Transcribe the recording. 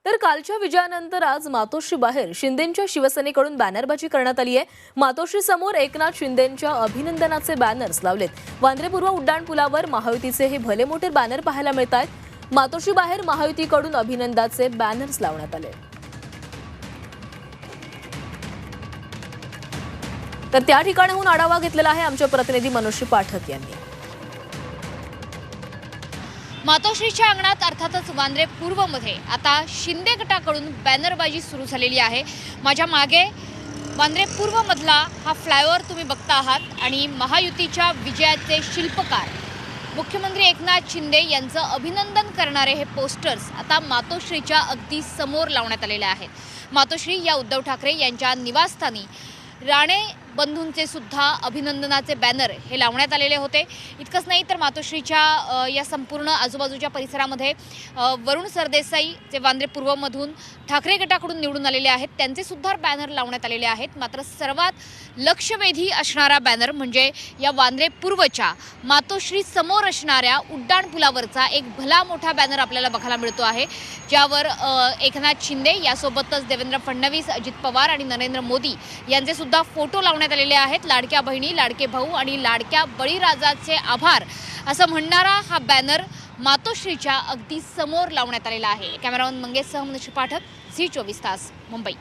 तर कालच्या विजयानंतर आज मातोश्री बाहेर शिंदेंच्या शिवसेनेकडून बॅनरबाजी करण्यात आली आहे। मातोश्री समोर एकनाथ शिंदेंच्या अभिनंदनाचे बॅनर्स लावलेत। वांद्रे पूर्व उड्डाणपुलावर महायुतीचे हे भले मोठे बॅनर पाहायला मिळतात। मातोश्री बाहेर महायुतीकडून अभिनंदनाचे बॅनर्स लावण्यात आले। तर त्या ठिकाणाहून आढावा घेतलेला आहे आमचे प्रतिनिधी मनोश्री पाठक यांनी। मातोश्रीच्या अंगणात अर्थातच वांद्रे पूर्व मध्ये आता शिंदे गटाकडून बॅनरबाजी सुरू झालेली आहे। माझ्या मागे वांद्रे पूर्व मधला हा फ्लायओव्हर तुम्ही बघता आहात आणि महायुतीच्या विजयाचे शिल्पकार मुख्यमंत्री एकनाथ शिंदे यांचं अभिनंदन करणारे हे पोस्टर्स आता मातोश्रीच्या अगदी समोर लावण्यात आलेले आहेत। मातोश्री या उद्धव ठाकरे यांच्या निवासस्थानी राणे बंधूंचे सुद्धा अभिनंदनाचे बॅनर हे लावण्यात आलेले होते। इतकंच नाही तर मातोश्रीच्या या संपूर्ण आजूबाजूच्या परिसरामध्ये वरुण सरदेसाई जे वांद्रे पूर्वमधून ठाकरे गटाकडून निवडून आलेले आहेत त्यांचे सुद्धा बॅनर लावण्यात आलेले आहेत। मात्र सर्वात लक्षवेधी असणारा बॅनर म्हणजे या वांद्रे पूर्वच्या मातोश्री समोर असणाऱ्या उड्डाणपुलावरचा एक भला मोठा बॅनर आपल्याला बघायला मिळतो आहे, ज्यावर एकनाथ शिंदे यासोबतच देवेंद्र फडणवीस, अजित पवार आणि नरेंद्र मोदी यांचे सुद्धा फोटो लावण्यात आलेले आहेत। लाडक्या बहिणी, लाडके भाऊ आणि लाडक्या बळीराजाचे आभार असं म्हणणारा हा बॅनर मातोश्रीच्या अगदी समोर लावण्यात आलेला आहे। कॅमेरामन मंगेश सह मनोश्री पाठक, झी 24 तास, मुंबई।